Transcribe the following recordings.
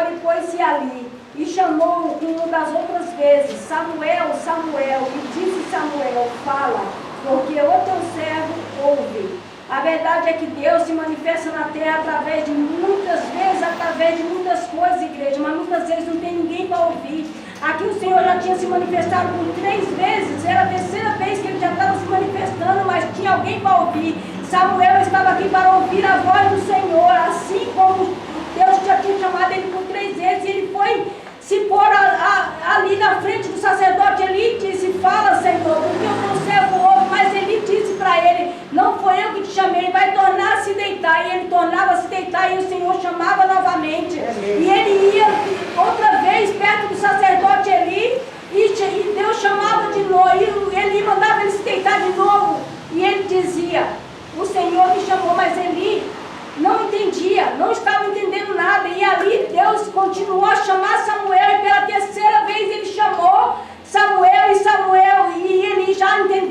agora e pôs-se ali, e chamou uma das outras vezes, Samuel, Samuel, e disse Samuel, fala, porque o teu servo ouve. A verdade é que Deus se manifesta na terra através de muitas vezes, através de muitas coisas, igreja, mas muitas vezes não tem ninguém para ouvir. Aqui o Senhor já tinha se manifestado por 3 vezes, era a terceira vez que ele já estava se manifestando, mas tinha alguém para ouvir. Samuel estava aqui para ouvir a voz do Senhor, assim como Deus já tinha chamado ele por 3 vezes, e ele foi se pôr ali na frente do sacerdote. Ele disse, fala, Senhor, porque o teu servo ouve, mas ele disse para ele, não foi eu que te chamei, vai tornar a se deitar. E ele tornava a se deitar, e o Senhor chamava novamente, e ele ia outra vez perto do sacerdote Eli, e Deus chamava de novo, e ele mandava ele se deitar de novo, e ele dizia, o Senhor me chamou, mas Eli não entendia, não estava entendendo nada, e ali Deus continuou a chamar Samuel, e pela terceira vez ele chamou Samuel, e ele já entendeu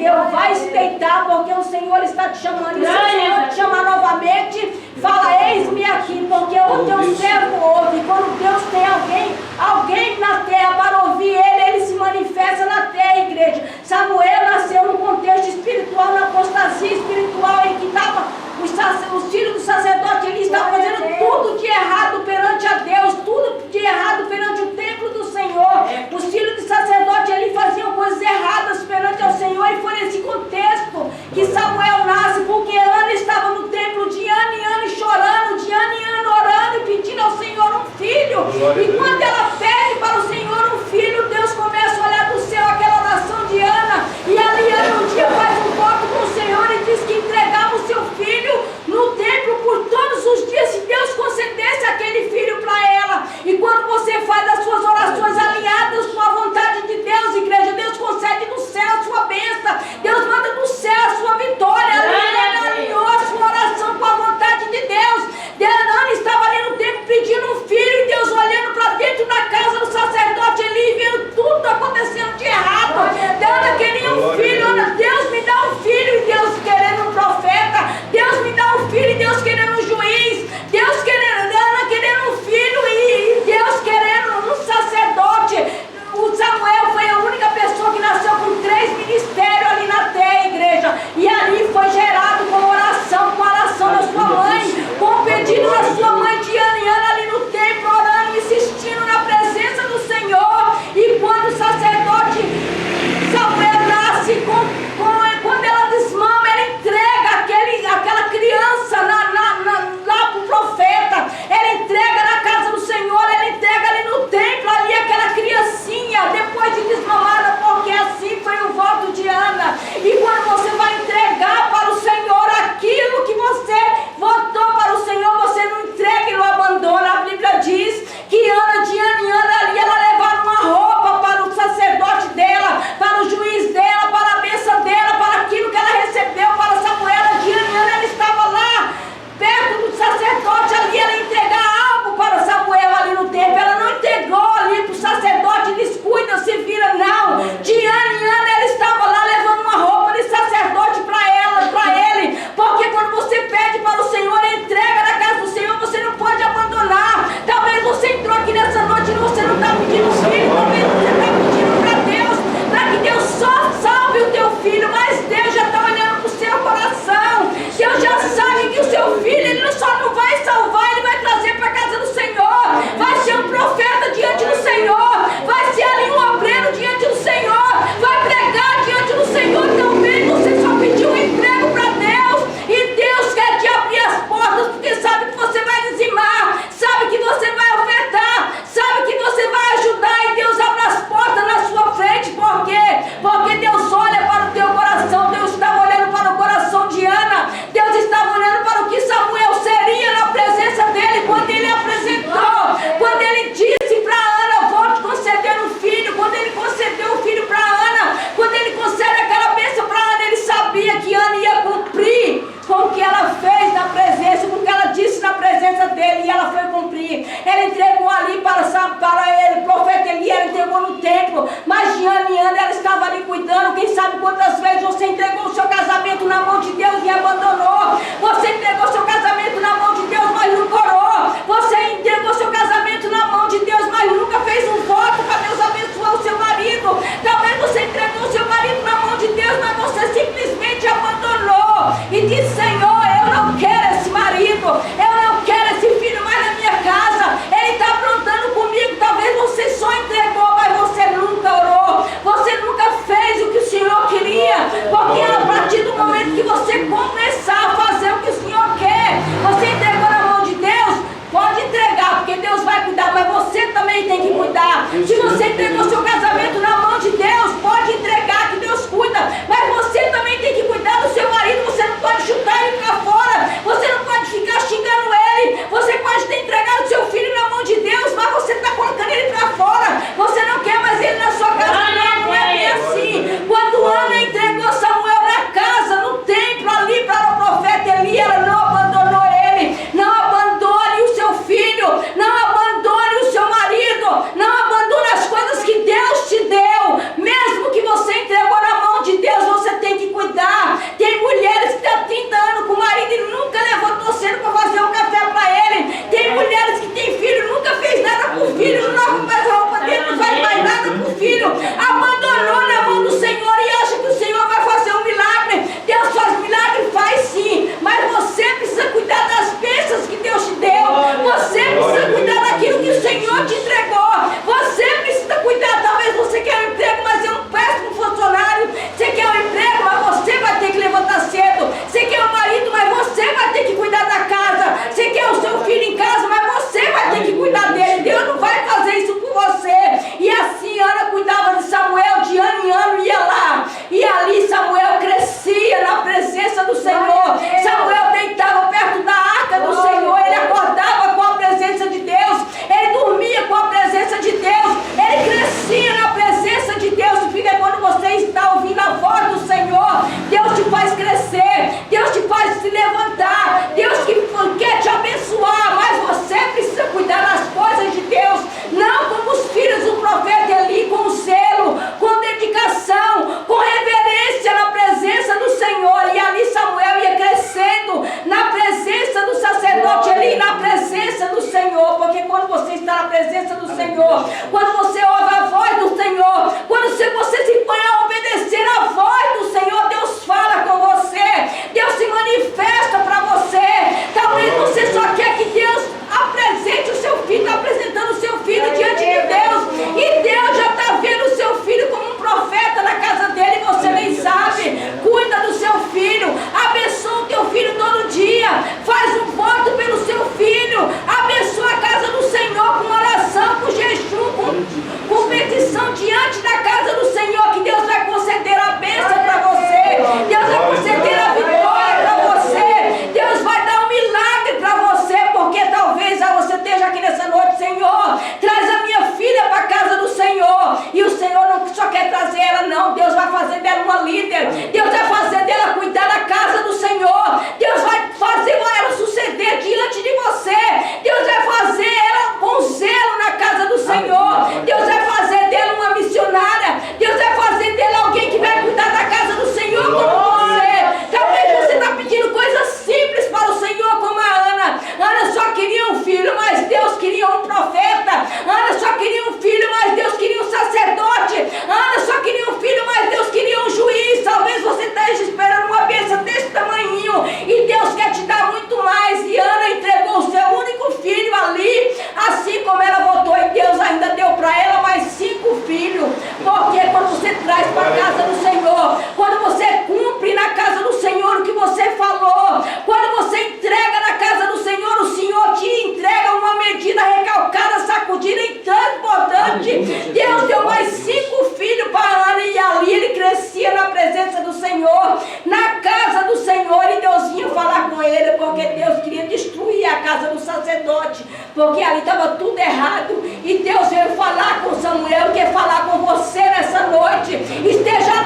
uma líder. Deus vai fazer dela cuidar da casa do Senhor. Deus vai fazer ela suceder diante de você. Deus vai fazer ela com zelo na casa do Senhor. Deus vai fazer dela uma missionária. Deus vai fazer dela alguém que vai cuidar da casa do Senhor como você. Talvez você está pedindo coisas simples para o Senhor, como a Ana. Ana só queria um filho, mas Deus queria um profeta. Ana só queria um filho, mas Deus queria um sacerdote. Ana só queria um filho, mas Deus queria um juiz. Talvez você esteja esperando uma bênção desse tamanhinho e Deus quer te dar muito mais. E Ana entregou o seu único filho ali, assim como ela votou em Deus, ainda deu para ela mais 5 filhos. Porque quando você traz para a casa do Senhor, quando você cumpre na casa do Senhor o que você falou, quando você entrega na casa do Senhor, o Senhor te entrega uma medida recalcada, sacudida e transbordante. Deus deu mais 5 filhos para Ana, e ali ele crescia na presença do Senhor, na casa do Senhor, e Deus vinha falar com ele, porque Deus queria destruir a casa do sacerdote, porque ali estava tudo errado. E Deus veio falar com Samuel, quer falar com você nessa noite. Esteja